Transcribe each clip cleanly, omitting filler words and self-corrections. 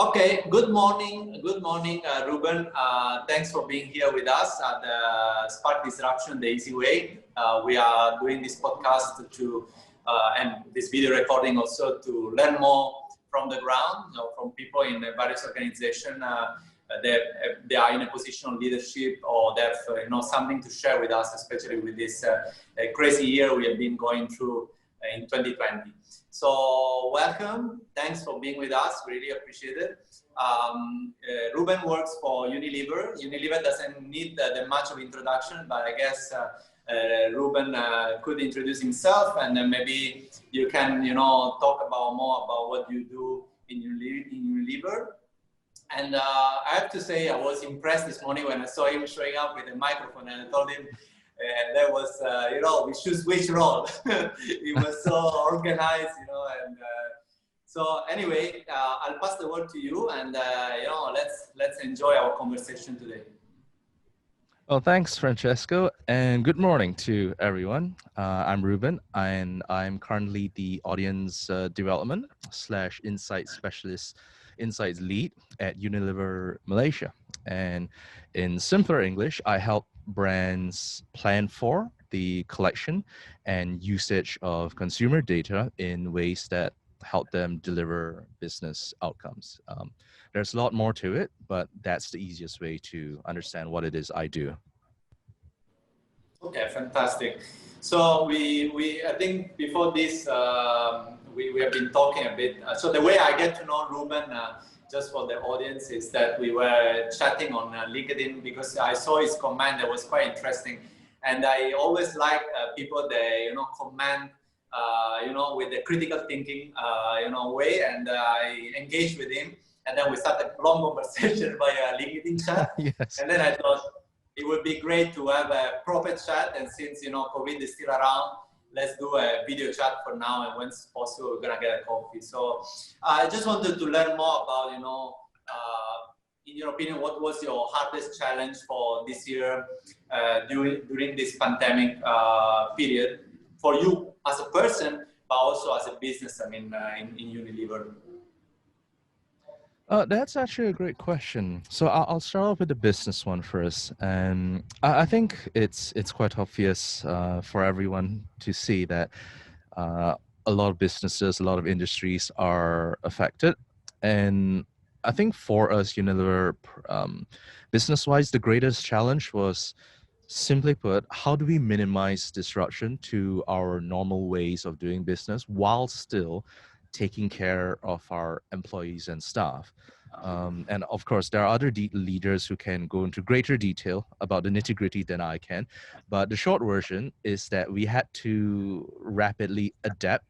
Okay, good morning. Good morning, Reuben. Thanks for being here with us at the Spark Disruption the Easy Way. We are doing this podcast and this video recording also to learn more from the ground, from people in various organizations. They are in a position of leadership, or they have something to share with us, especially with this crazy year we have been going through in 2020. So welcome, thanks for being with us, we really appreciate it. Reuben works for Unilever. Unilever doesn't need that much of introduction, but I guess Reuben could introduce himself, and then maybe you can talk more about what you do in Unilever. And I have to say, I was impressed this morning when I saw him showing up with a microphone, and I told him, that was, we should switch role. He was so organized, and so anyway, I'll pass the word to you, and let's enjoy our conversation today. Well, thanks, Francesco, and good morning to everyone. I'm Reuben, and I'm currently the audience development / insights specialist, insights lead at Unilever Malaysia. And in simpler English, I help brands plan for the collection and usage of consumer data in ways that help them deliver business outcomes. There's a lot more to it, but that's the easiest way to understand what it is I do. Okay, fantastic. So I think before this, we have been talking a bit. So the way I get to know Reuben, just for the audience, is that we were chatting on LinkedIn because I saw his comment that was quite interesting. And I always like people that, comment, with the critical thinking, way. And I engaged with him. And then we started a long conversation via LinkedIn chat. Yes. And then I thought it would be great to have a proper chat. And since, COVID is still around, let's do a video chat for now. And once possible, we're going to get a coffee. So I just wanted to learn more about, in your opinion, what was your hardest challenge for this year during this pandemic period for you as a person, but also as a business, in Unilever? That's actually a great question. So I'll start off with the business one first. And I think it's quite obvious for everyone to see that a lot of businesses, a lot of industries are affected. And I think for us, Unilever, business-wise, the greatest challenge was, simply put, how do we minimize disruption to our normal ways of doing business while still taking care of our employees and staff. And of course, there are other leaders who can go into greater detail about the nitty-gritty than I can. But the short version is that we had to rapidly adapt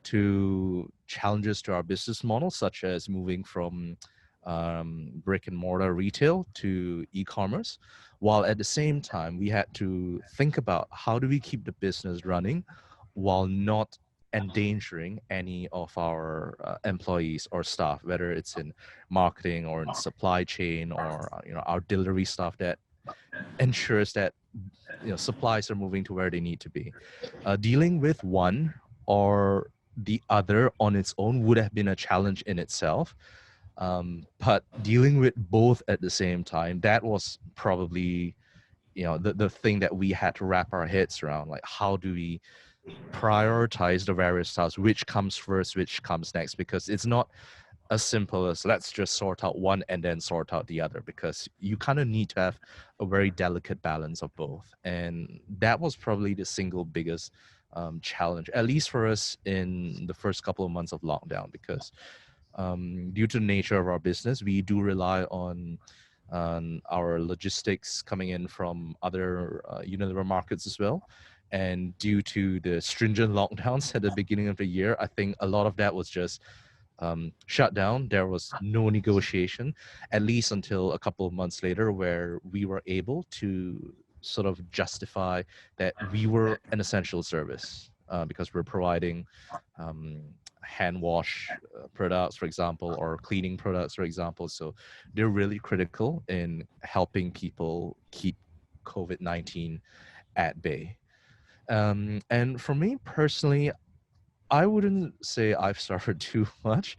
to challenges to our business model, such as moving from brick and mortar retail to e-commerce, while at the same time, we had to think about how do we keep the business running while not endangering any of our employees or staff, whether it's in marketing or in supply chain or our delivery staff, that ensures that supplies are moving to where they need to be. Dealing with one or the other on its own would have been a challenge in itself, but dealing with both at the same time, that was probably the thing that we had to wrap our heads around. Like, how do we prioritize the various tasks, which comes first, which comes next, because it's not as simple as let's just sort out one and then sort out the other, because you kind of need to have a very delicate balance of both. And that was probably the single biggest challenge, at least for us in the first couple of months of lockdown, because due to the nature of our business, we do rely on our logistics coming in from other Unilever markets as well. And due to the stringent lockdowns at the beginning of the year, I think a lot of that was just shut down. There was no negotiation, at least until a couple of months later, where we were able to sort of justify that we were an essential service because we're providing hand wash products, for example, or cleaning products, for example. So they're really critical in helping people keep COVID-19 at bay. And for me personally, I wouldn't say I've suffered too much.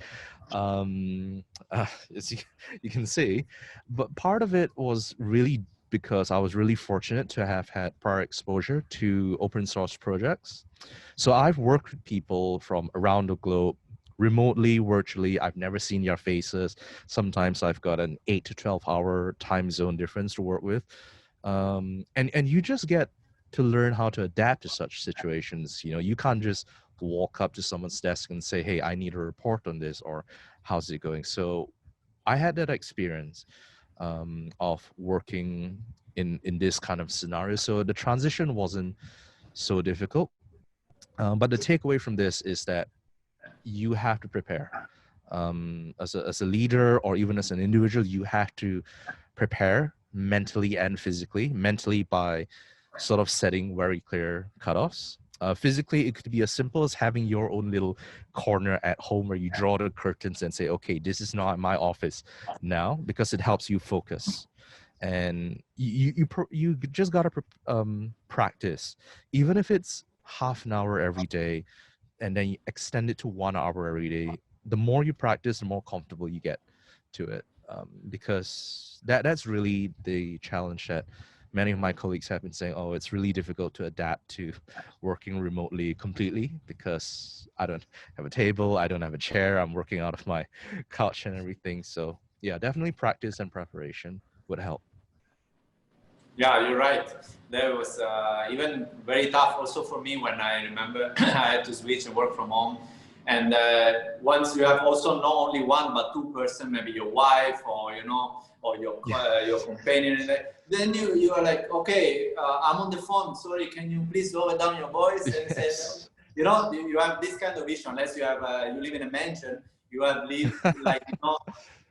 um, as you can see. But part of it was really because I was really fortunate to have had prior exposure to open source projects. So I've worked with people from around the globe, remotely, virtually. I've never seen their faces. Sometimes I've got an 8 to 12 hour time zone difference to work with. And you just get to learn how to adapt to such situations. You know, you can't just walk up to someone's desk and say, hey, I need a report on this, or how's it going? So I had that experience of working in this kind of scenario. So the transition wasn't so difficult. But the takeaway from this is that you have to prepare. As a leader or even as an individual, you have to prepare mentally and physically. Mentally by sort of setting very clear cutoffs. Physically, it could be as simple as having your own little corner at home where you draw the curtains and say, okay, this is not my office now, because it helps you focus. And you just gotta practice, even if it's half an hour every day, and then you extend it to 1 hour every day. The more you practice, the more comfortable you get to it. Because that's really the challenge that many of my colleagues have been saying. Oh, it's really difficult to adapt to working remotely completely because I don't have a table, I don't have a chair, I'm working out of my couch and everything. So yeah, definitely practice and preparation would help. Yeah, you're right. That was even very tough also for me when I remember I had to switch and work from home. And once you have also not only one but two person, maybe your wife or or Yeah. your companion, then you are like, okay, I'm on the phone. Sorry, can you please lower down your voice and say, Yes. you have this kind of issue. Unless you have you live in a mansion, you have live like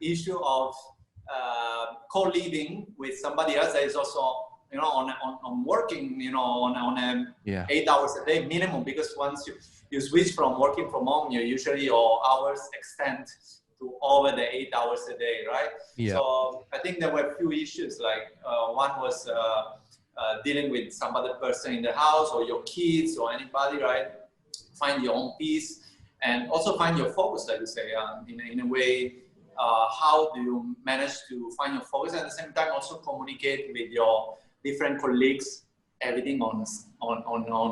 issue of co-living with somebody else that is also on working on a Yeah. 8 hours a day minimum, because once you switch from working from home, you usually your hours extend to over the 8 hours a day, right? Yeah. So I think there were a few issues, like one was dealing with some other person in the house or your kids or anybody, right? Find your own peace and also find your focus, like you say, in a way. How do you manage to find your focus and at the same time also communicate with your different colleagues, everything on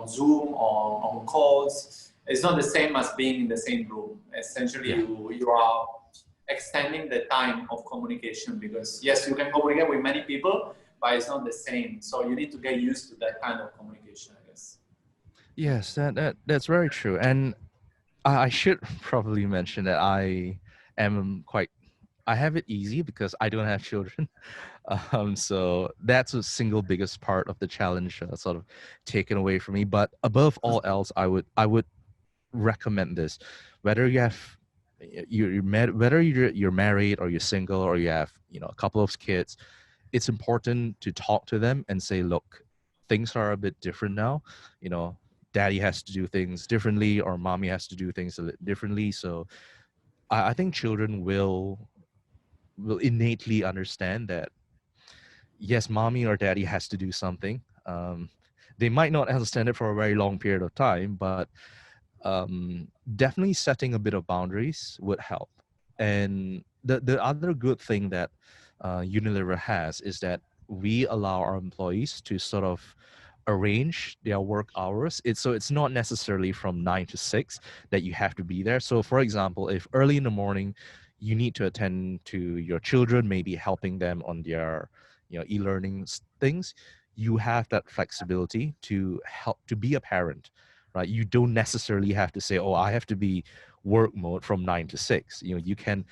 Zoom or on calls? It's not the same as being in the same room. Essentially, Yeah. you are extending the time of communication, because yes, you can communicate with many people, but it's not the same. So you need to get used to that kind of communication, I guess. Yes, that's very true. And I should probably mention that I have it easy because I don't have children. So that's the single biggest part of the challenge, sort of taken away from me. But above all else, I would recommend this, whether you have whether you're married or you're single or you have a couple of kids. It's important to talk to them and say, look, things are a bit different now. You know, daddy has to do things differently or mommy has to do things a little differently. So I think children will innately understand that yes, mommy or daddy has to do something. They might not understand it for a very long period of time, but definitely setting a bit of boundaries would help. And the other good thing that Unilever has is that we allow our employees to sort of arrange their work hours. It's not necessarily from 9 to 6 that you have to be there. So for example, if early in the morning you need to attend to your children, maybe helping them on their e-learning things, you have that flexibility to help to be a parent, right? You don't necessarily have to say, oh, I have to be work mode from 9 to 6. You can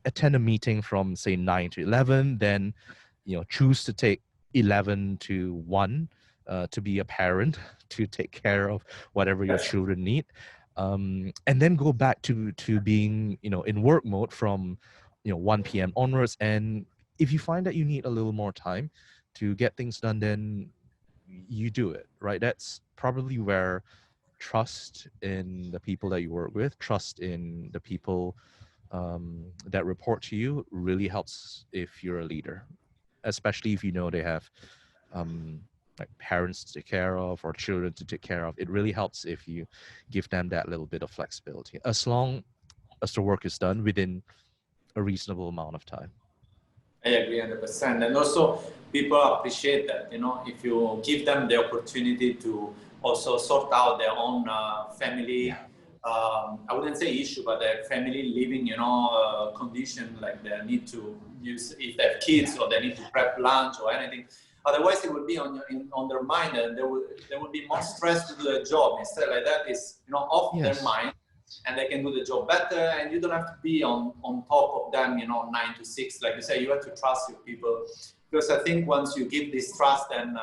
attend a meeting from say 9 to 11, then choose to take 11 to 1 to be a parent to take care of whatever your children need, and then go back to being in work mode from 1 p.m. onwards. And if you find that you need a little more time to get things done, then you do it, right? That's probably where trust in the people that you work with, trust in the people that report to you really helps if you're a leader, especially if you know they have um, like parents to take care of or children to take care of. It really helps if you give them that little bit of flexibility. as the work is done within a reasonable amount of time. I agree 100%. And also, people appreciate that, if you give them the opportunity to also sort out their own family, I wouldn't say issue, but their family living, condition, like they need to use, if they have kids or they need to prep lunch or anything. Otherwise, it would be on their mind, and they would be more stressed to do their job. Instead, like that is, off their mind, and they can do the job better, and you don't have to be on top of them, 9 to 6. Like you say, you have to trust your people, because I think once you give this trust, then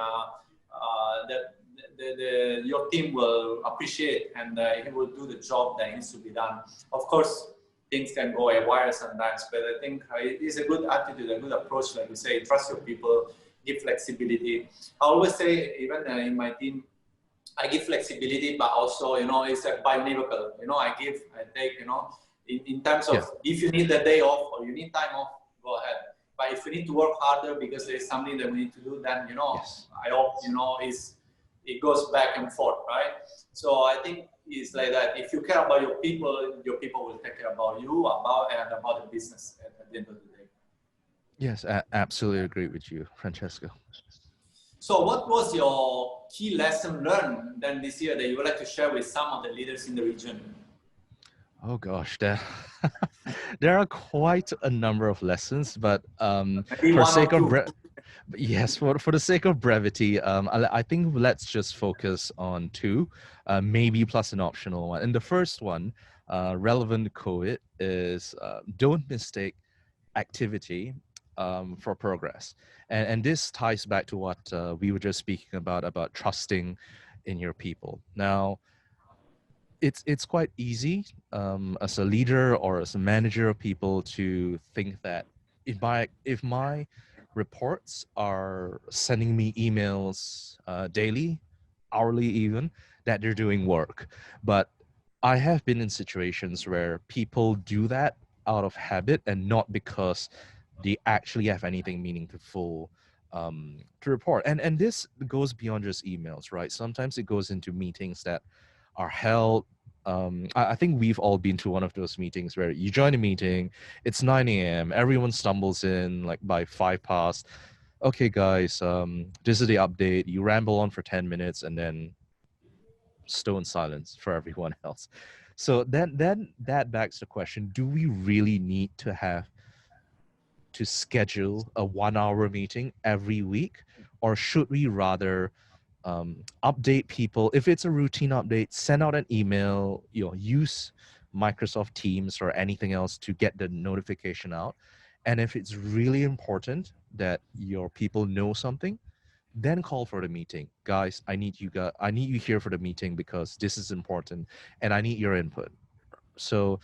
your team will appreciate, and it will do the job that needs to be done. Of course, things can go haywire sometimes, but I think it is a good attitude, a good approach. Like you say, trust your people, give flexibility. I always say, even in my team, I give flexibility, but also, it's a bionivocal. I take, in terms of if you need the day off or you need time off, go ahead. But if you need to work harder because there's something that we need to do, then, I hope, it goes back and forth, right? So I think it's like that. If you care about your people will take care about you, and about the business at the end of the day. Yes, I absolutely agree with you, Francesco. So what was your key lesson learned then this year that you would like to share with some of the leaders in the region? Oh gosh, there are quite a number of lessons, but for sake of for the sake of brevity, I think let's just focus on two, maybe plus an optional one. And the first one, relevant to COVID, is don't mistake activity for progress. And this ties back to what we were just speaking about trusting in your people. Now, it's quite easy as a leader or as a manager of people to think that if my reports are sending me emails daily, hourly even, that they're doing work. But I have been in situations where people do that out of habit and not because they actually have anything meaningful to report. And this goes beyond just emails, right? Sometimes it goes into meetings that are held. I think we've all been to one of those meetings where you join a meeting, it's 9 a.m., everyone stumbles in like by 5 past. Okay, guys, this is the update. You ramble on for 10 minutes and then stone silence for everyone else. So then that begs the question, do we really need to schedule a 1-hour meeting every week, or should we rather update people? If it's a routine update, send out an email, use Microsoft Teams or anything else to get the notification out. And if it's really important that your people know something, then call for the meeting. Guys, I need you here for the meeting because this is important and I need your input. So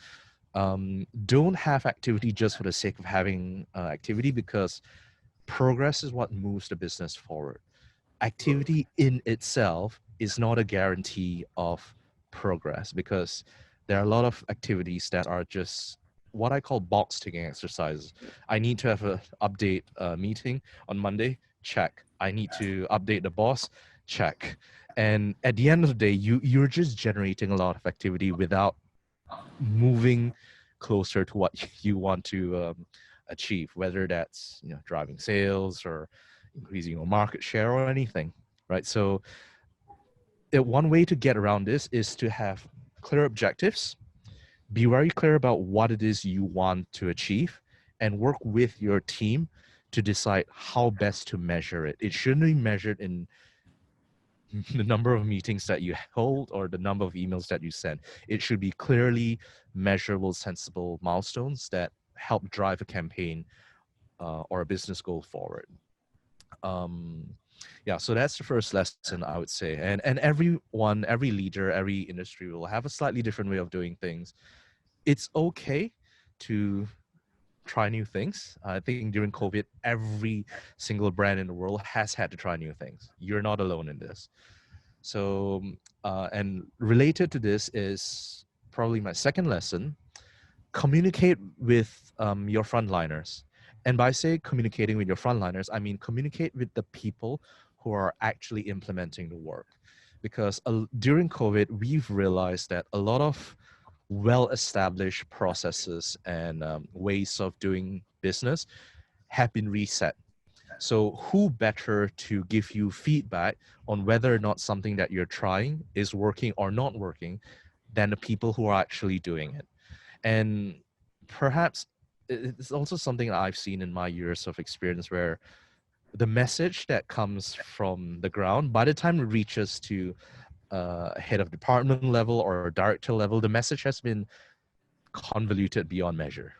don't have activity just for the sake of having activity, because progress is what moves the business forward. Activity in itself is not a guarantee of progress, because there are a lot of activities that are just what I call box ticking exercises. I need to have an update meeting on Monday. Check. I need to update the boss. Check. And at the end of the day, you're just generating a lot of activity without moving closer to what you want to achieve, whether that's driving sales or increasing your market share or anything, right? So one way to get around this is to have clear objectives, be very clear about what it is you want to achieve, and work with your team to decide how best to measure it. It shouldn't be measured in the number of meetings that you hold or the number of emails that you send. It should be clearly measurable, sensible milestones that help drive a campaign or a business goal forward. So that's the first lesson, I would say. And everyone, every leader, every industry will have a slightly different way of doing things. It's okay to try new things. I think during COVID, every single brand in the world has had to try new things. You're not alone in this. So, and related to this is probably my second lesson: communicate with your frontliners. And by say communicating with your frontliners, I mean communicate with the people who are actually implementing the work. Because during COVID, we've realized that a lot of well-established processes and ways of doing business have been reset. So who better to give you feedback on whether or not something that you're trying is working or not working than the people who are actually doing it? And perhaps it's also something that I've seen in my years of experience where the message that comes from the ground, by the time it reaches to head of department level or director level, the message has been convoluted beyond measure,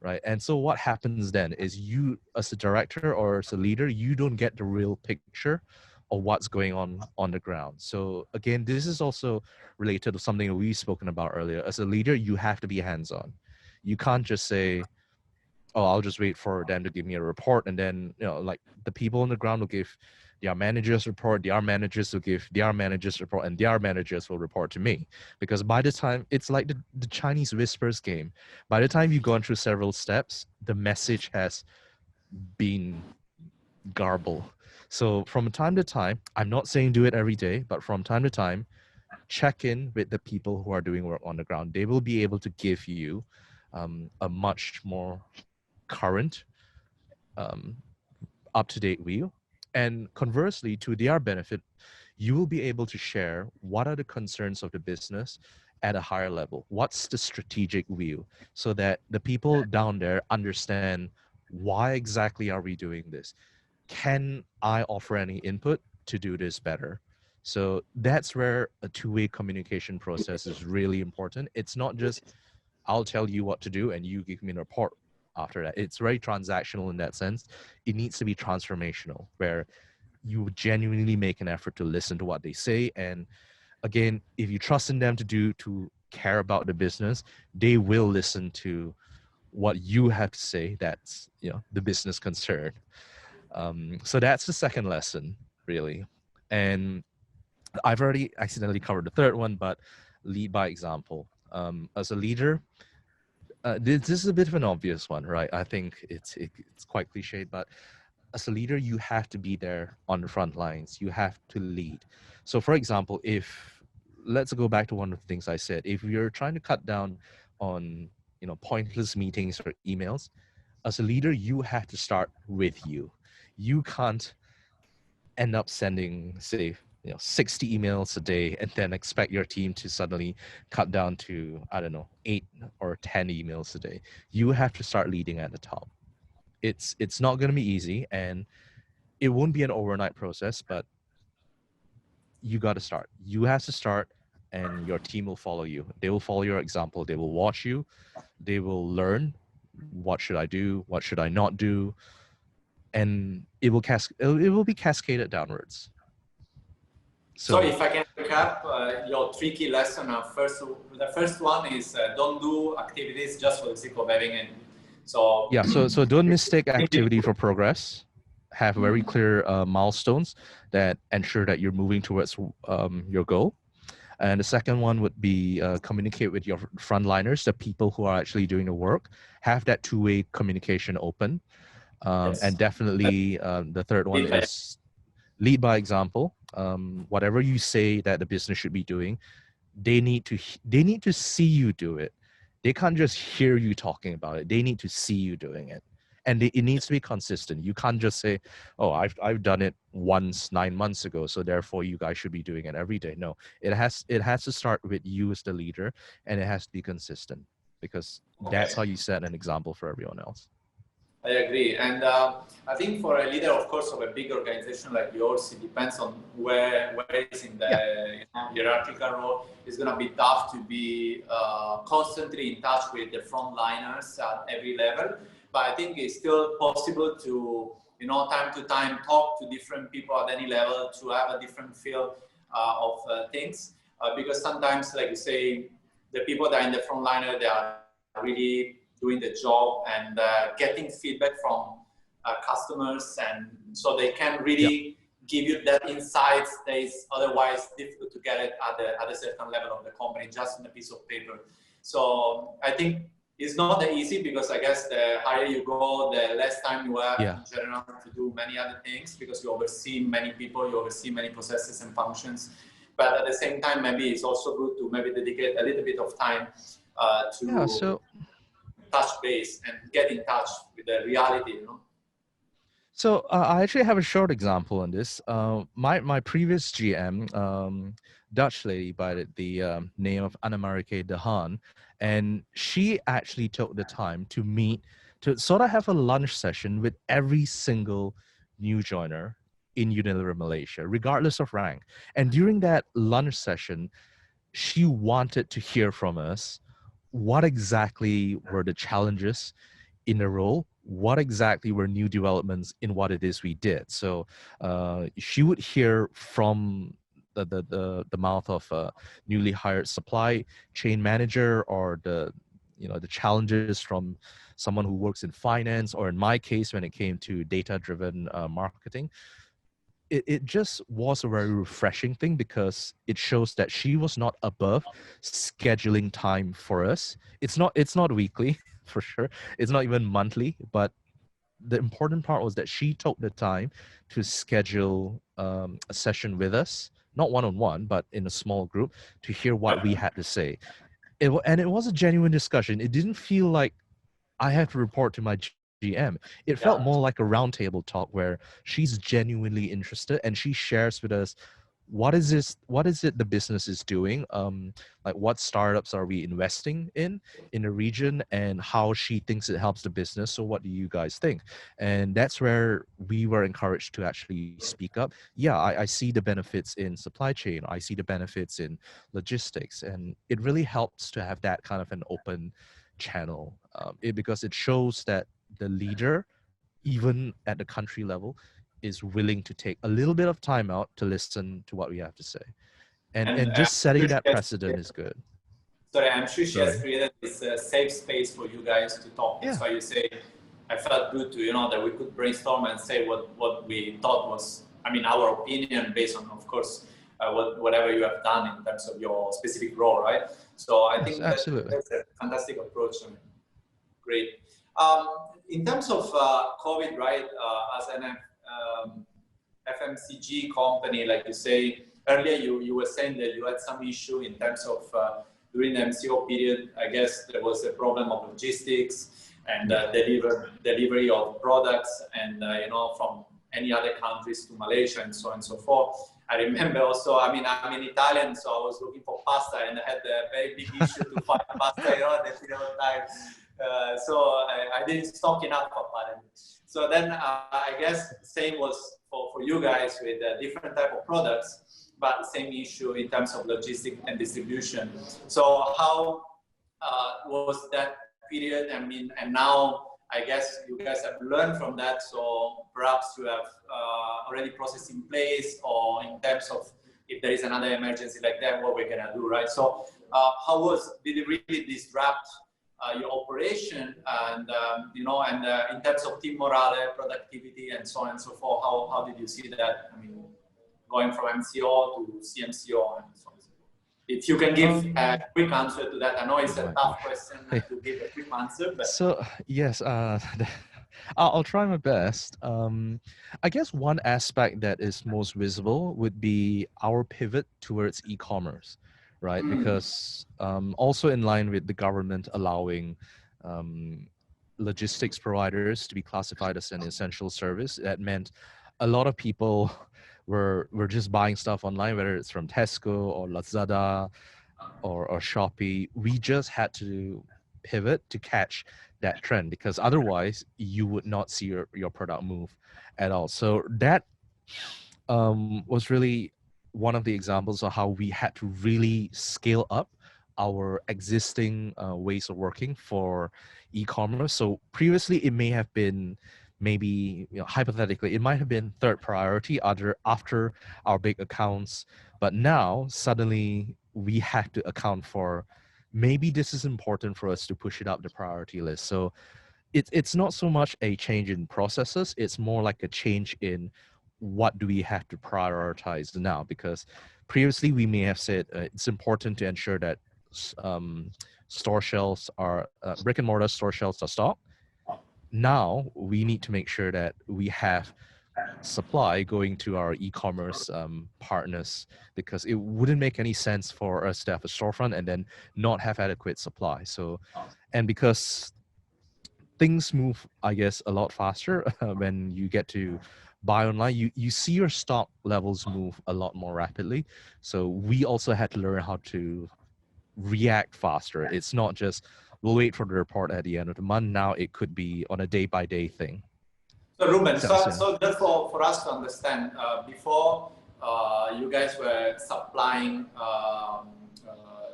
right? And so what happens then is you, as a director or as a leader, you don't get the real picture of what's going on the ground. So again, this is also related to something that we've spoken about earlier. As a leader, you have to be hands-on. You can't just say, oh, I'll just wait for them to give me a report, and then like the people on the ground will give their managers report, their managers will give their managers report, and their managers will report to me. Because by the time, it's like the Chinese whispers game, by the time you've gone through several steps, the message has been garbled. So from time to time, I'm not saying do it every day, but from time to time, check in with the people who are doing work on the ground. They will be able to give you a much more current, um, up-to-date view. And conversely, to their benefit, you will be able to share what are the concerns of the business at a higher level. What's the strategic view, so that the people down there understand why exactly are we doing this? Can I offer any input to do this better? So that's where a two-way communication process is really important. It's not just I'll tell you what to do and you give me a report after that. It's very transactional in that sense. It needs to be transformational, where you genuinely make an effort to listen to what they say. And again, if you trust in them to care about the business, they will listen to what you have to say. That's the business concern. So that's the second lesson, really. And I've already accidentally covered the third one, but lead by example. As a leader, this is a bit of an obvious one, right? I think it's quite cliched, but as a leader, you have to be there on the front lines. You have to lead. So, for example, if let's go back to one of the things I said, if you're trying to cut down on pointless meetings or emails, as a leader, you have to start with you. You can't end up sending, say, 60 emails a day and then expect your team to suddenly cut down to, I don't know, 8 or 10 emails a day. You have to start leading at the top. It's not going to be easy, and it won't be an overnight process, but you got to start. You have to start, and your team will follow you. They will follow your example. They will watch you. They will learn, what should I do, what should I not do, and it will be cascaded downwards. So if I can recap your three key lessons, the first one is don't do activities just for the sake of having it. So yeah, so don't mistake activity for progress. Have very clear milestones that ensure that you're moving towards your goal. And the second one would be communicate with your frontliners, the people who are actually doing the work. Have that two-way communication open. yes. And definitely the third one is lead by example. Whatever you say that the business should be doing, they need to see you do it. They can't just hear you talking about it. They need to see you doing it. And it needs to be consistent. You can't just say, oh, I've done it once 9 months ago, so therefore you guys should be doing it every day. No, it has to start with you as the leader, and it has to be consistent, because that's how you set an example for everyone else. I agree. And I think for a leader, of course, of a big organization like yours, it depends on where it's in the hierarchical role. It's going to be tough to be constantly in touch with the frontliners at every level. But I think it's still possible to, time to time talk to different people at any level to have a different feel of things. Because sometimes, like you say, the people that are in the frontliner, they are really doing the job and getting feedback from customers, and so they can really give you that insights that is otherwise difficult to get it at a certain level of the company just on a piece of paper. So I think it's not that easy, because I guess the higher you go, the less time you have in general to do many other things, because you oversee many people, you oversee many processes and functions. but at the same time, maybe it's also good to maybe dedicate a little bit of time to touch base and get in touch with the reality, you know. So I actually have a short example on this. My previous GM, Dutch lady by the name of Annemarike de Haan, and she actually took the time to meet, to sort of have a lunch session with every single new joiner in Unilever Malaysia, regardless of rank. And during that lunch session, she wanted to hear from us what exactly were the challenges in the role, what exactly were new developments in what it is we did. So she would hear from the mouth of a newly hired supply chain manager, or the challenges from someone who works in finance, or in my case when it came to data driven marketing. It just was a very refreshing thing, because it shows that she was not above scheduling time for us. It's not weekly for sure. It's not even monthly, but the important part was that she took the time to schedule a session with us, not one-on-one, but in a small group, to hear what we had to say. And it was a genuine discussion. It didn't feel like I have to report to my GM. It felt more Yeah. like a roundtable talk where she's genuinely interested and she shares with us what is it the business is doing, like what startups are we investing in the region, and how she thinks it helps the business. So what do you guys think? And that's where we were encouraged to actually speak up. Yeah, I see the benefits in supply chain, I see the benefits in logistics, and it really helps to have that kind of an open channel, because it shows that the leader, even at the country level, is willing to take a little bit of time out to listen to what we have to say, And and just setting that sure precedent is good. sorry, I'm sure she has Sorry. created this safe space for you guys to talk. That's Yeah, why you say, I felt good to, you know, that we could brainstorm and say what we thought was, I mean, our opinion based on, of course, whatever you have done in terms of your specific role, right? So I yes, think that absolutely. that's a fantastic approach. I mean, great. In terms of COVID, right, as an FMCG company, like you say earlier, you were saying that you had some issue in terms of during the MCO period. I guess there was a problem of logistics and delivery of products, and you know, from any other countries to Malaysia and so on and so forth. I remember also, I mean, I'm an Italian, so I was looking for pasta and I had a very big issue to find pasta, you know, at the period of time. So I didn't stock enough apparently. So then I guess same was for you guys with different type of products, but same issue in terms of logistics and distribution. So how was that period? I mean, and now I guess you guys have learned from that. So perhaps you have already process in place, or in terms of if there is another emergency like that, what we're gonna do, right? So did it really disrupt your operation, and you know, and in terms of team morale, productivity, and so on and so forth? How did you see that? I mean, going from MCO to CMCO and so on. If you can give a quick answer to that, I know it's a tough question to give a quick answer, but So yes, I'll try my best. I guess one aspect that is most visible would be our pivot towards e-commerce, right? Because also in line with the government allowing um, logistics providers to be classified as an essential service, that meant a lot of people were just buying stuff online, whether it's from Tesco or Lazada or Shopee. We just had to pivot to catch that trend, because otherwise you would not see your product move at all. So that was really one of the examples of how we had to really scale up our existing ways of working for e-commerce. So previously it may have been, maybe, hypothetically, it might have been third priority after our big accounts, but now suddenly we have to account for, maybe this is important for us to push it up the priority list. So it's not so much a change in processes, it's more like a change in what do we have to prioritize now. Because previously we may have said it's important to ensure that store shelves are brick and mortar store shelves are stocked. Now we need to make sure that we have supply going to our e-commerce partners, because it wouldn't make any sense for us to have a storefront and then not have adequate supply. So, and because things move, I guess, a lot faster when you get to buy online, you see your stock levels move a lot more rapidly. So we also had to learn how to react faster. It's not just we'll wait for the report at the end of the month. Now it could be on a day by day thing. So Ruben, So, so just for us to understand, before you guys were supplying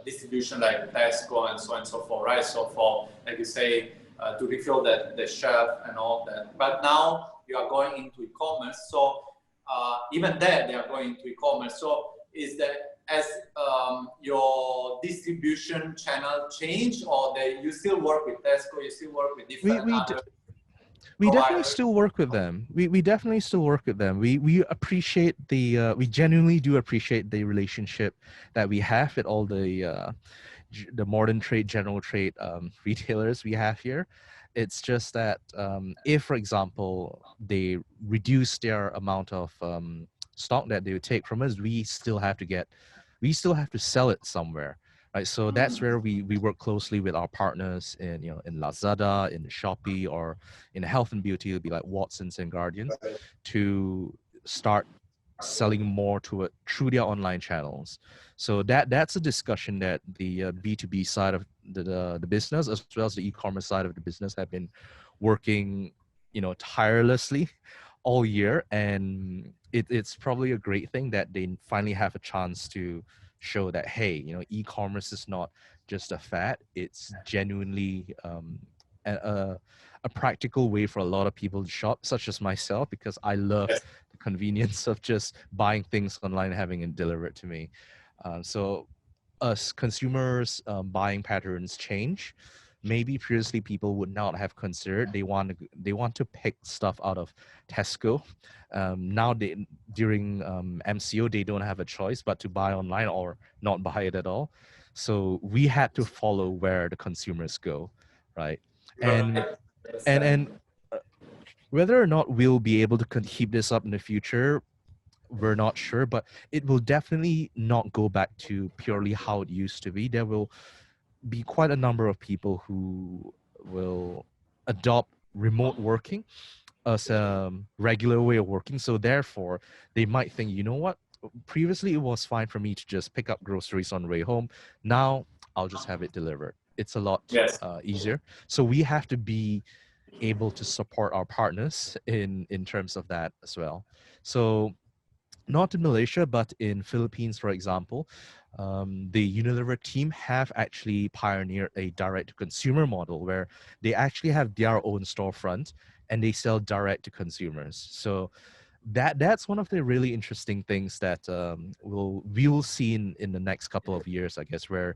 distribution like Tesco and so on and so forth, right? So for, like you say, to refill the shelf and all that. But now you are going into e-commerce. So even there, they are going to e-commerce. So is that as your distribution channel change, or you still work with Tesco, you still work with different other we definitely providers? still work with them. We definitely still work with them. We appreciate we genuinely do appreciate the relationship that we have with all the modern trade, general trade retailers we have here. It's just that if, for example, they reduce their amount of stock that they would take from us, we still have to sell it somewhere, right? So that's where we work closely with our partners in Lazada, in Shopee, or in health and beauty. It'll be like Watsons and Guardians, to start selling more to it through their online channels. So that's a discussion that the B2B side of the business, as well as the e-commerce side of the business, have been working tirelessly all year. And it's probably a great thing that they finally have a chance to show that, hey, e-commerce is not just a fad. It's genuinely a practical way for a lot of people to shop, such as myself, because I love the convenience of just buying things online and having it delivered to me. So as consumers' buying patterns change, maybe previously people would not have considered they want to pick stuff out of Tesco. Now during MCO they don't have a choice but to buy online or not buy it at all. So we had to follow where the consumers go, right? And Right. and whether or not we'll be able to keep this up in the future, we're not sure, but it will definitely not go back to purely how it used to be. There will be quite a number of people who will adopt remote working as a regular way of working. So therefore, they might think, you know what? Previously, it was fine for me to just pick up groceries on the way home. Now, I'll just have it delivered. It's a lot Yes. easier. So we have to be able to support our partners in terms of that as well. So not in Malaysia, but in Philippines, for example, the Unilever team have actually pioneered a direct-to-consumer model where they actually have their own storefront and they sell direct to consumers. So that's one of the really interesting things that we will see in the next couple of years, I guess, where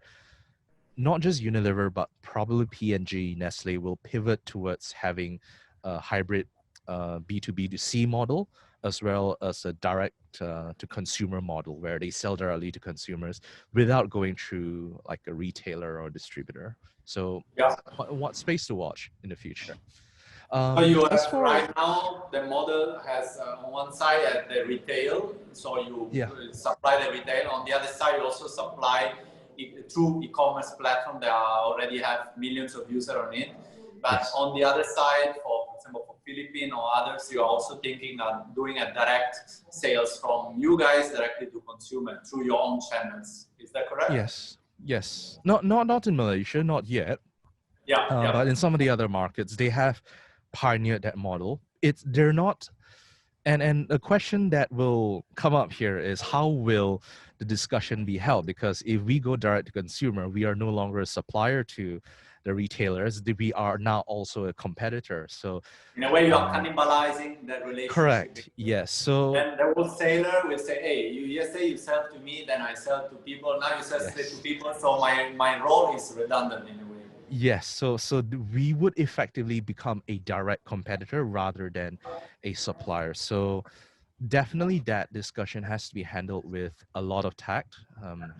not just Unilever, but probably P&G, Nestle will pivot towards having a hybrid B2B to C model, as well as a direct to consumer model where they sell directly to consumers without going through like a retailer or distributor. So Yeah. what space to watch in the future. So you As have for right now the model has on one side at the retail, so you yeah, supply the retail. On the other side, you also supply through e-commerce platform that already have millions of users on it. But yes. on the other side, for example, for Philippines or others, you are also thinking of doing a direct sales from you guys directly to consumer through your own channels. Is that correct? Yes. Not in Malaysia, not yet. Yeah, But yeah. in some of the other markets, they have pioneered that model. They're not, and a question that will come up here is how will the discussion be held? Because if we go direct to consumer, we are no longer a supplier to the retailers. We are now also a competitor. So, In a way, you are cannibalizing that relationship. correct. Yes. So And the wholesaler will say, hey, yesterday you sell to me, then I sell to people, now you sell straight to yes. people, so my role is redundant in a way. Yes, so we would effectively become a direct competitor rather than a supplier. So definitely that discussion has to be handled with a lot of tact.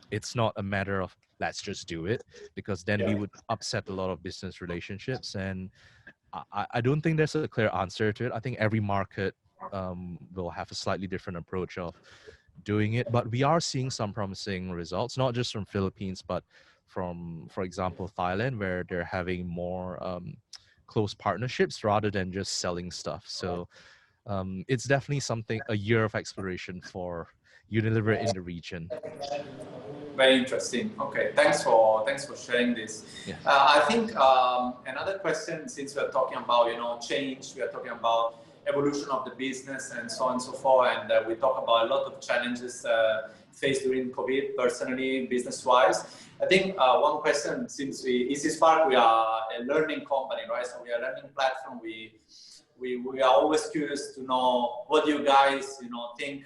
It's not a matter of let's just do it, because then we Yeah. would upset a lot of business relationships. And I don't think there's a clear answer to it. I think every market will have a slightly different approach of doing it. But we are seeing some promising results, not just from Philippines, but from, for example, Thailand, where they're having more close partnerships rather than just selling stuff. So it's definitely something, a year of exploration for Unilever in the region. Very interesting. Okay, thanks for sharing this. Yeah. I think another question, since we are talking about change, we are talking about evolution of the business and so on and so forth, and we talk about a lot of challenges faced during COVID, personally, business-wise. I think one question, since ezyspark, we are a learning company, right? So we are a learning platform. We are always curious to know what you guys think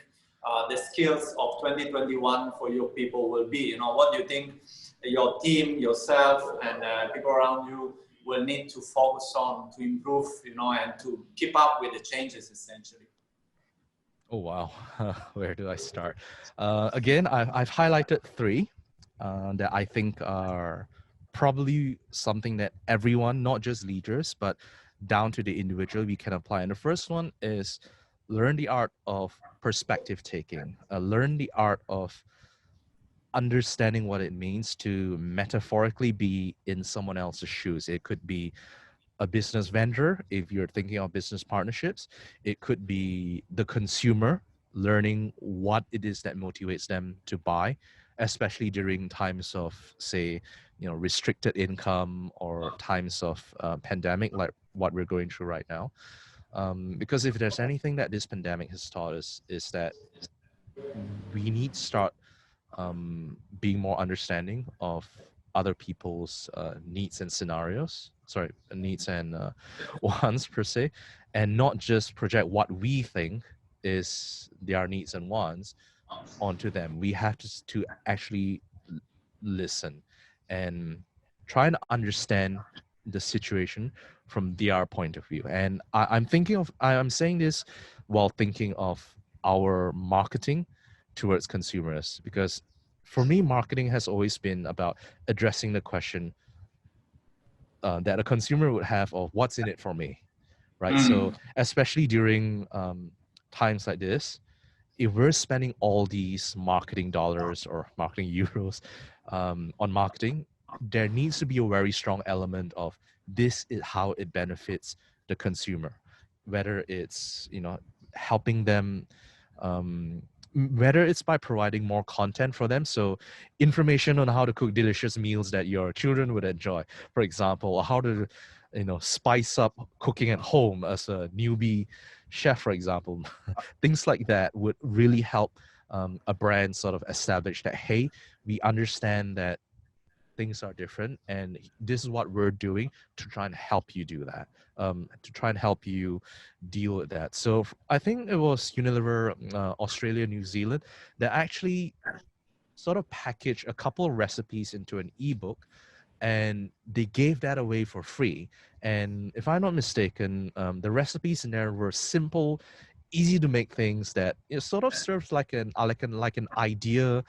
the skills of 2021 for your people will be. What do you think your team, yourself, and people around you will need to focus on to improve, and to keep up with the changes, essentially? Oh, wow. Where do I start? Again, I've highlighted three that I think are probably something that everyone, not just leaders, but down to the individual, we can apply. And the first one is learn the art of perspective taking, learn the art of understanding what it means to metaphorically be in someone else's shoes. It could be a business vendor if you're thinking of business partnerships. It could be the consumer learning what it is that motivates them to buy, especially during times of, say, restricted income or times of pandemic like what we're going through right now. Because if there's anything that this pandemic has taught us is that we need to start being more understanding of other people's needs and scenarios, needs and wants per se, and not just project what we think is their needs and wants onto them. We have to actually listen and try and understand the situation from their point of view. And I'm saying this while thinking of our marketing towards consumers, because for me, marketing has always been about addressing the question that a consumer would have of what's in it for me, right? So especially during times like this, if we're spending all these marketing dollars or marketing euros on marketing, there needs to be a very strong element of this is how it benefits the consumer, whether it's helping them, whether it's by providing more content for them, so information on how to cook delicious meals that your children would enjoy, for example, or how to spice up cooking at home as a newbie chef, for example. Things like that would really help a brand sort of establish that, hey, we understand that things are different and this is what we're doing to try and help you do that, to try and help you deal with that. So I think it was Unilever, Australia, New Zealand, that actually sort of packaged a couple of recipes into an ebook, and they gave that away for free. And if I'm not mistaken, the recipes in there were simple, easy to make things that sort of serves like an idea,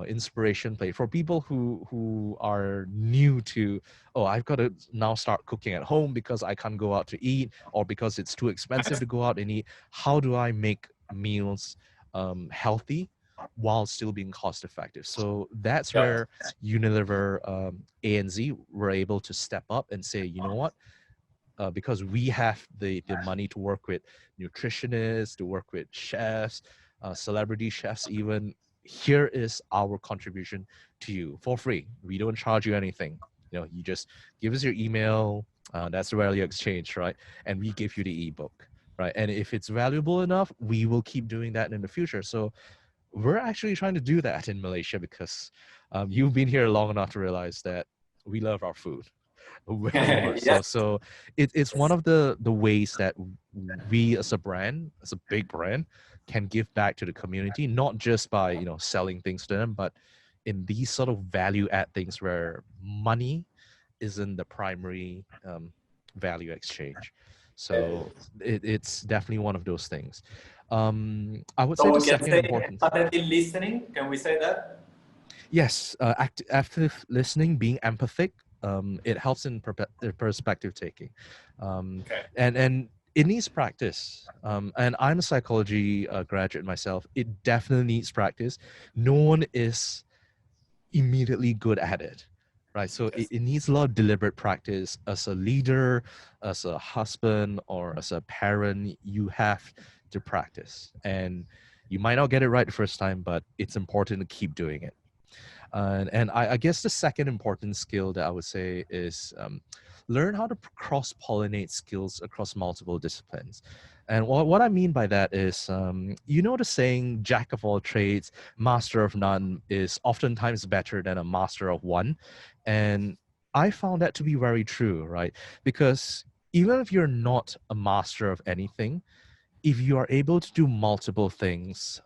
inspiration plate for people who are new to, oh, I've got to now start cooking at home because I can't go out to eat, or because it's too expensive to go out and eat. How do I make meals healthy while still being cost effective? So that's where Unilever, ANZ were able to step up and say, you know what, because we have the money to work with nutritionists, to work with chefs, celebrity chefs even. Here is our contribution to you for free. We don't charge you anything. You just give us your email. That's the value exchange, right? And we give you the ebook, right? And if it's valuable enough, we will keep doing that in the future. So we're actually trying to do that in Malaysia because you've been here long enough to realize that we love our food very much. Yes. So it's one of the ways that we as a brand, as a big brand, can give back to the community, not just by selling things to them, but in these sort of value add things where money isn't the primary value exchange. So it's definitely one of those things. I would say So the we can second say important. active listening. Can we say that? Yes, active listening, being empathic. It helps in perspective taking, Okay. and it needs practice. And I'm a psychology graduate myself. It definitely needs practice. No one is immediately good at it, right? So Yes. it needs a lot of deliberate practice. As a leader, as a husband, or as a parent, you have to practice. And you might not get it right the first time, but it's important to keep doing it. And I guess the second important skill that I would say is learn how to cross pollinate skills across multiple disciplines. And what I mean by that is, you know, the saying, jack of all trades, master of none is oftentimes better than a master of one. And I found that to be very true, right? Because even if you're not a master of anything, if you are able to do multiple things,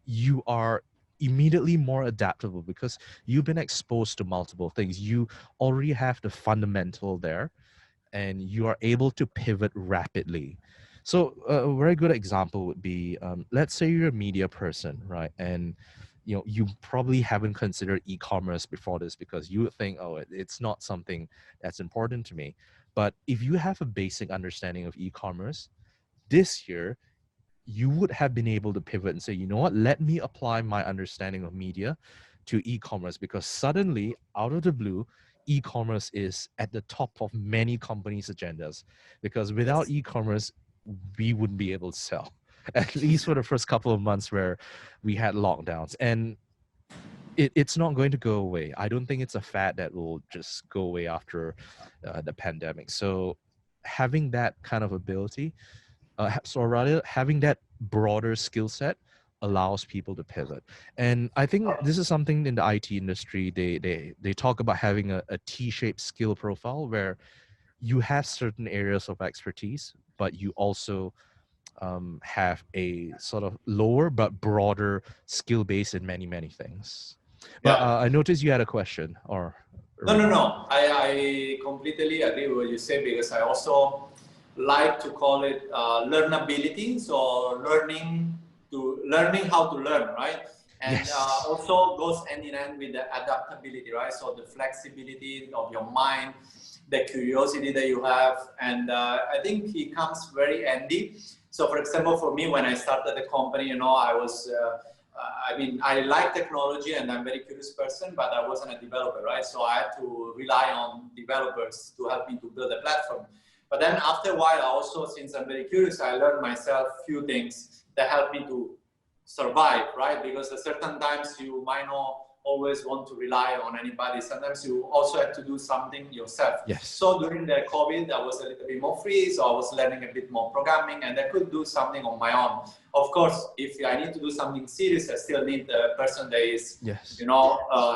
you are immediately more adaptable because you've been exposed to multiple things. You already have the fundamental there, and you are able to pivot rapidly. So a very good example would be, let's say you're a media person, right? And you probably haven't considered e-commerce before this because you would think, oh, it's not something that's important to me. But if you have a basic understanding of e-commerce, this year you would have been able to pivot and say, you know what, let me apply my understanding of media to e-commerce, because suddenly, out of the blue, e-commerce is at the top of many companies' agendas. Because without Yes. e-commerce, we wouldn't be able to sell, at least for the first couple of months where we had lockdowns. And it's not going to go away. I don't think it's a fad that will just go away after the pandemic. So having that kind of ability, so rather having that broader skill set allows people to pivot. And I think this is something in the IT industry, they talk about having a T-shaped skill profile where you have certain areas of expertise, but you also have a sort of lower but broader skill base in many things. But Yeah. I noticed you had a question or a No, no, remark. no. I completely agree with what you say because I also like to call it learnability. So learning how to learn, right? And Yes. also goes hand in hand with the adaptability, right? So the flexibility of your mind, the curiosity that you have, and I think it comes very handy. So, for example, for me, when I started the company, I was. I mean, I like technology and I'm a very curious person, but I wasn't a developer, right? So I had to rely on developers to help me to build a platform. But then after a while, also, since I'm very curious, I learned myself few things that help me to survive, right? Because at certain times you might not always want to rely on anybody. Sometimes you also have to do something yourself. Yes. So during the COVID, I was a little bit more free, so I was learning a bit more programming, and I could do something on my own. Of course, if I need to do something serious, I still need a person that is, Yes.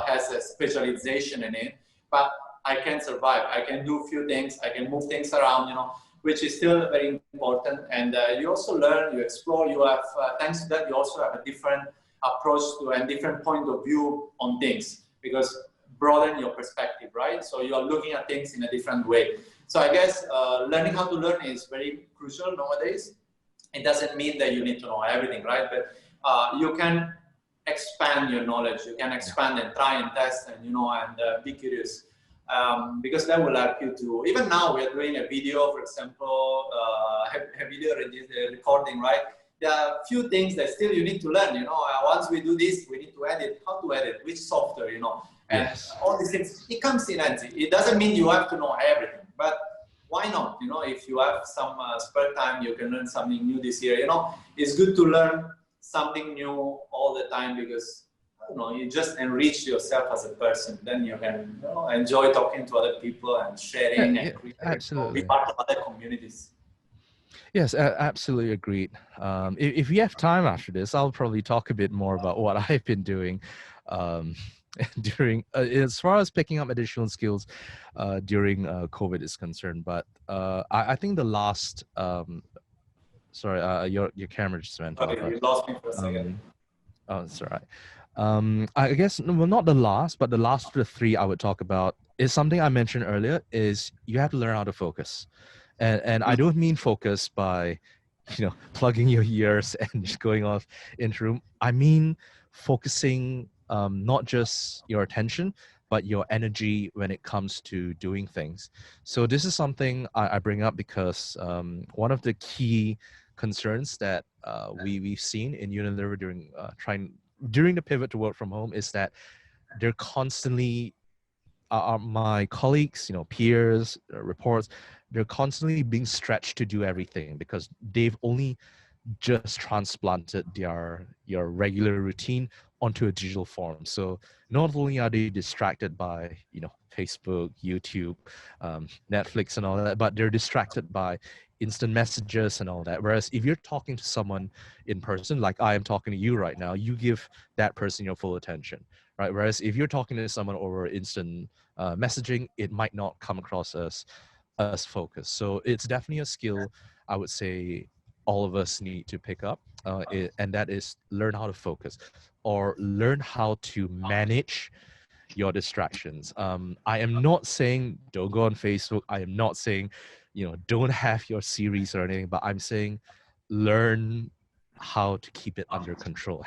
has a specialization in it. But I can survive. I can do a few things. I can move things around, which is still very important. And you also learn, you explore. You have, thanks to that, you also have a different approach to and different point of view on things because broaden your perspective, right? So you are looking at things in a different way. So I guess learning how to learn is very crucial nowadays. It doesn't mean that you need to know everything, right? But you can expand your knowledge. You can expand and try and test and, be curious. Because that will help you to, even now we are doing a video, for example, a video recording, right? There are a few things that still you need to learn, once we do this, we need to edit, how to edit, which software, and Yes. all these things, it comes in handy. It doesn't mean you have to know everything, but why not? If you have some spare time, you can learn something new this year. It's good to learn something new all the time because I don't know, you just enrich yourself as a person. Then you can enjoy talking to other people and Yeah, sharing yeah, and creating, be absolutely. part of other communities. Yes, absolutely agreed. If we have time after this, I'll probably talk a bit more about what I've been doing um, during, as far as picking up additional skills during COVID is concerned. But I think the last, sorry, your camera just went off. Sorry, you lost me for a second. Um, oh, it's all right. I guess, well, not the last, but the last of the three I would talk about is something I mentioned earlier. Is you have to learn how to focus. And I don't mean focus by, plugging your ears and just going off into room. I mean focusing not just your attention, but your energy when it comes to doing things. So this is something I bring up because one of the key concerns that we've seen in Unilever during the pivot to work from home is that they're constantly my colleagues, peers, reports, they're constantly being stretched to do everything because they've only just transplanted your regular routine onto a digital form. So not only are they distracted by Facebook, YouTube, Netflix, and all that, but they're distracted by instant messages and all that. Whereas if you're talking to someone in person, like I am talking to you right now, you give that person your full attention, right? Whereas if you're talking to someone over instant messaging, it might not come across as focused. So it's definitely a skill I would say all of us need to pick up, and that is learn how to focus or learn how to manage your distractions. I am not saying don't go on Facebook. I am not saying, don't have your series or anything, but I'm saying learn how to keep it under control.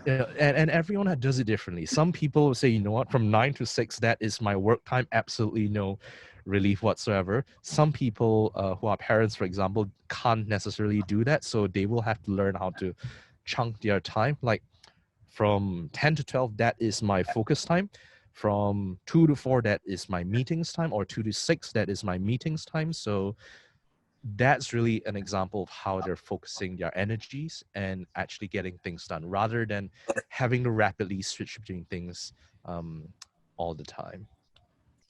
And everyone does it differently. Some people will say, you know what, from 9 to 6, that is my work time. Absolutely no relief whatsoever. Some people who are parents, for example, can't necessarily do that. So they will have to learn how to chunk their time. Like from 10 to 12, that is my focus time. From 2 to 4, that is my meetings time, or 2 to 6, that is my meetings time. So that's really an example of how they're focusing their energies and actually getting things done rather than having to rapidly switch between things all the time.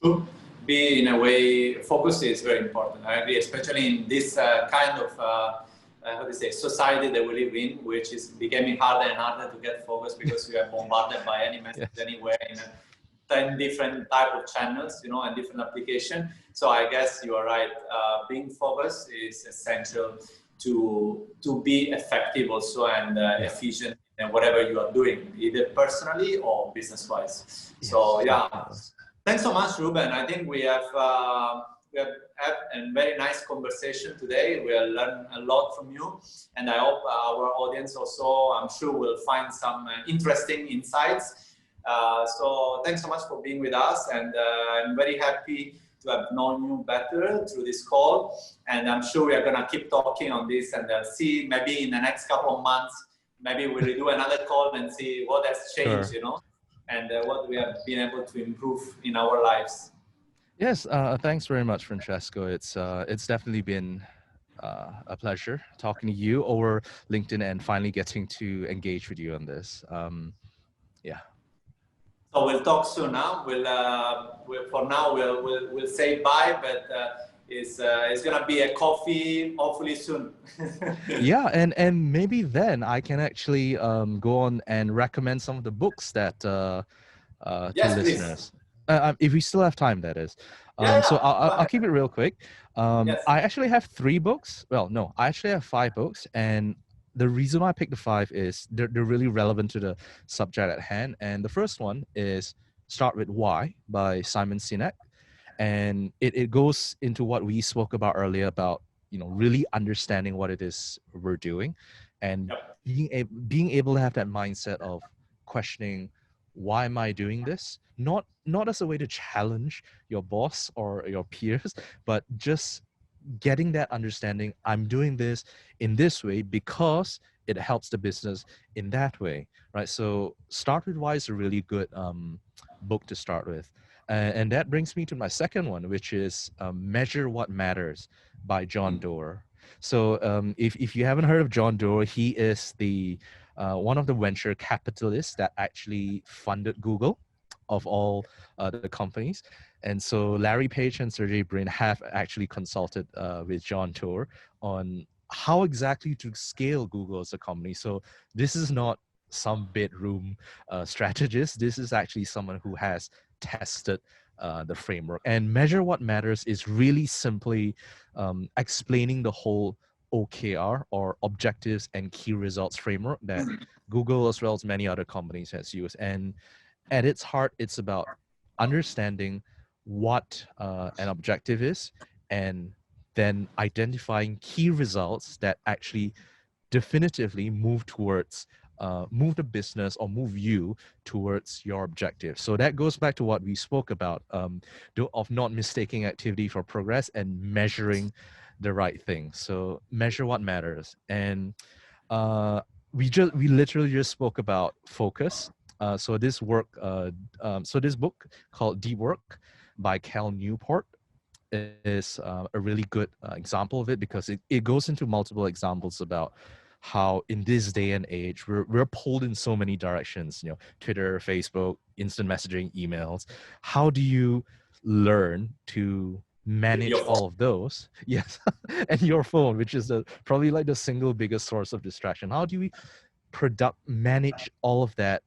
To be in a way focused is very important. I agree, especially in this kind of how to say society that we live in, which is becoming harder and harder to get focused because we are bombarded by any message anywhere in 10 different type of channels, and different application. So I guess you are right. Being focused is essential to be effective also and efficient in whatever you are doing, either personally or business-wise. Yes. So yeah. Thanks so much, Reuben. I think we have had a very nice conversation today. We have learned a lot from you, and I hope our audience also, I'm sure, will find some interesting insights. So thanks so much for being with us, and I'm very happy to have known you better through this call. And I'm sure we are gonna keep talking on this, and see maybe in the next couple of months, maybe we'll do another call and see what has changed, Sure. And what we have been able to improve in our lives. Yes, thanks very much, Francesco. It's definitely been a pleasure talking to you over LinkedIn and finally getting to engage with you on this. Yeah. So we'll talk soon. Now for now we'll say bye, but it's gonna be a coffee hopefully soon. Yeah, and maybe then I can actually go on and recommend some of the books that yes, to please. listeners. If we still have time, that is. Yeah, so I'll keep it real quick. Yes. I actually have 3 books. Well, no, I actually have 5 books, and the reason why I picked the 5 is they're really relevant to the subject at hand. And the first one is Start With Why by Simon Sinek, and it goes into what we spoke about earlier about really understanding what it is we're doing, and being able to have that mindset of questioning, why am I doing this? Not as a way to challenge your boss or your peers, but just getting that understanding, I'm doing this in this way because it helps the business in that way, right? So Start With Why is a really good book to start with. And that brings me to my second one, which is Measure What Matters by John Doerr. So if you haven't heard of John Doerr, he is the one of the venture capitalists that actually funded Google of all the companies. And so Larry Page and Sergey Brin have actually consulted with John Doerr on how exactly to scale Google as a company. So this is not some bedroom strategist. This is actually someone who has tested the framework. And Measure What Matters is really simply explaining the whole OKR, or Objectives and Key Results framework, that Google as well as many other companies has used. And at its heart, it's about understanding what an objective is, and then identifying key results that actually definitively move towards move the business or move you towards your objective. So that goes back to what we spoke about, of not mistaking activity for progress and measuring the right thing. So measure what matters. And we literally just spoke about focus. So this book called Deep Work by Cal Newport is a really good example of it, because it goes into multiple examples about how in this day and age we're pulled in so many directions, Twitter, Facebook, instant messaging, emails. How do you learn to manage all of those? Yes. And your phone, which is probably like the single biggest source of distraction. How do we manage all of that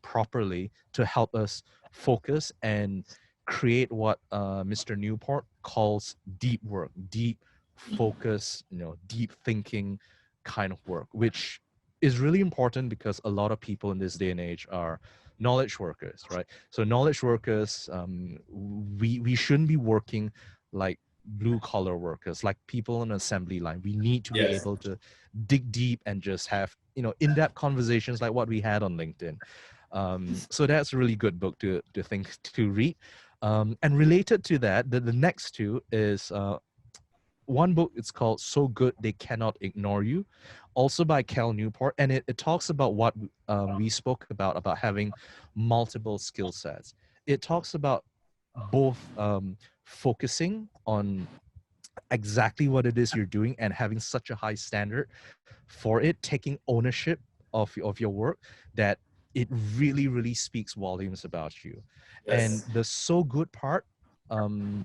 properly to help us focus and create what Mr. Newport calls deep work, deep focus, deep thinking kind of work, which is really important because a lot of people in this day and age are knowledge workers, right? So knowledge workers, we shouldn't be working like blue collar workers, like people on an assembly line. We need to be able to dig deep and just have in-depth conversations like what we had on LinkedIn. So that's a really good book to read. And related to that, the next two is one book. It's called So Good They Cannot Ignore You, also by Cal Newport, and it talks about what we spoke about having multiple skill sets. It talks about both focusing on exactly what it is you're doing and having such a high standard for it, taking ownership of your work, that it really, really speaks volumes about you. And the so good part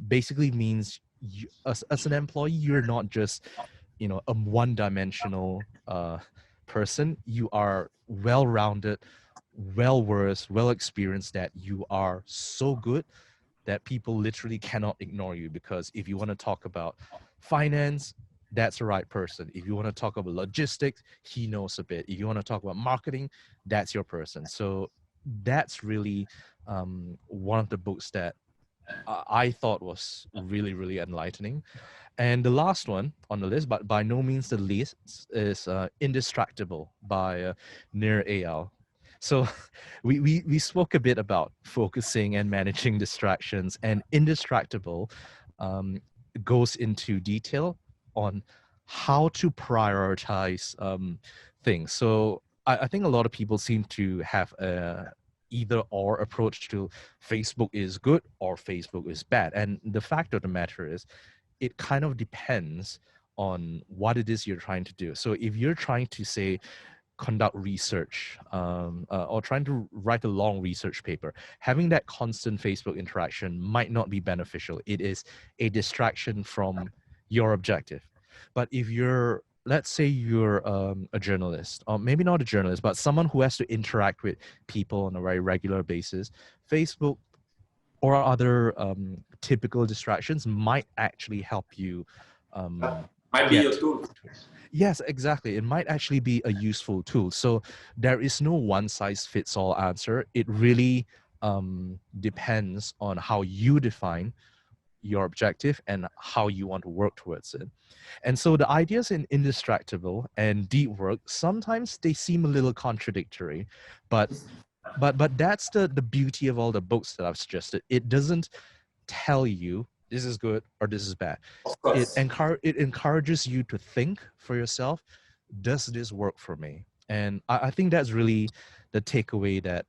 basically means as an employee, you're not just a one-dimensional person. You are well-rounded, well-versed, well-experienced, that you are so good that people literally cannot ignore you. Because if you want to talk about finance, that's the right person. If you want to talk about logistics, he knows a bit. If you want to talk about marketing, that's your person. So that's really one of the books that I thought was really, really enlightening. And the last one on the list, but by no means the least, is Indistractable by Nir Eyal. So we spoke a bit about focusing and managing distractions, and Indistractable goes into detail on how to prioritize things. So I think a lot of people seem to have a either or approach to Facebook is good or Facebook is bad. And the fact of the matter is, it kind of depends on what it is you're trying to do. So if you're trying to, say, conduct research or trying to write a long research paper, having that constant Facebook interaction might not be beneficial. It is a distraction from your objective. But if you're, let's say you're a journalist, or maybe not a journalist, but someone who has to interact with people on a very regular basis, Facebook or other typical distractions might actually help you might be your tool. Yes, exactly. It might actually be a useful tool. So there is no one size fits all answer. It really depends on how you define your objective and how you want to work towards it. And so the ideas in Indistractable and Deep Work, sometimes they seem a little contradictory, but that's the beauty of all the books that I've suggested. It doesn't tell you this is good or this is bad. It encourages you to think for yourself, does this work for me? And I think that's really the takeaway, that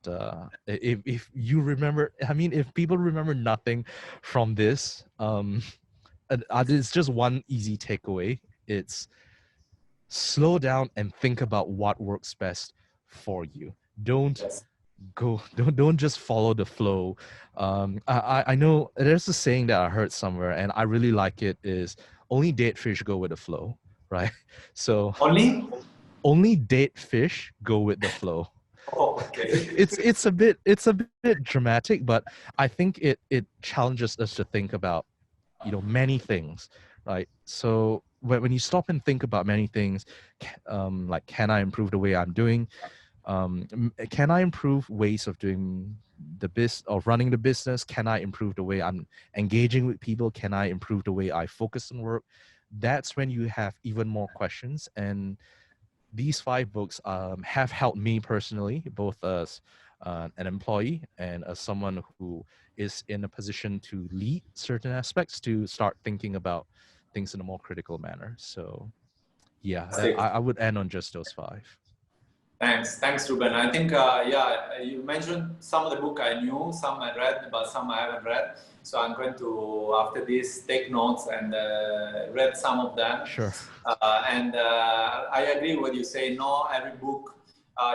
if you remember, I mean, if people remember nothing from this, it's just one easy takeaway. It's slow down and think about what works best for you. Don't just follow the flow. I know there's a saying that I heard somewhere, and I really like it, is only dead fish go with the flow, right? So only dead fish go with the flow. Oh, okay. It's a bit dramatic, but I think it challenges us to think about many things, right? So when you stop and think about many things, like, can I improve the way I'm doing? Can I improve ways of doing of running the business? Can I improve the way I'm engaging with people? Can I improve the way I focus on work? That's when you have even more questions, and these 5 books have helped me personally, both as an employee and as someone who is in a position to lead certain aspects, to start thinking about things in a more critical manner. So yeah, I would end on just those 5. Thanks, Ruben. I think, you mentioned some of the book I knew, some I read, but some I haven't read. So I'm going to, after this, take notes and read some of them. Sure. I agree with what you say. No, every book,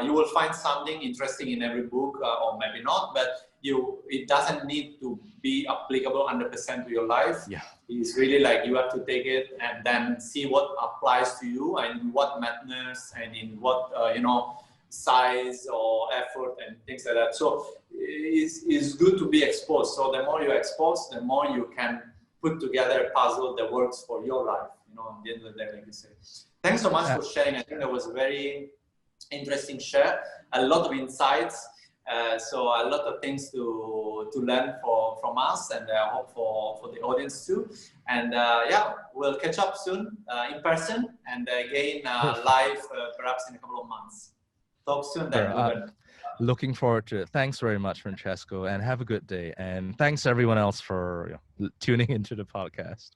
you will find something interesting in every book, or maybe not, but it doesn't need to be applicable 100% to your life. Yeah. It's really like you have to take it and then see what applies to you and what matters and in what size or effort and things like that. So it's good to be exposed. So the more you're exposed, the more you can put together a puzzle that works for your life. At the end of the day, like you say. Thanks so much for sharing. I think that was a very interesting share. A lot of insights. So a lot of things to learn from us, and I hope for the audience too. And we'll catch up soon in person and again live perhaps in a couple of months. Talk soon then, Ruben. Looking forward to it. Thanks very much, Francesco, and have a good day. And thanks everyone else for tuning into the podcast.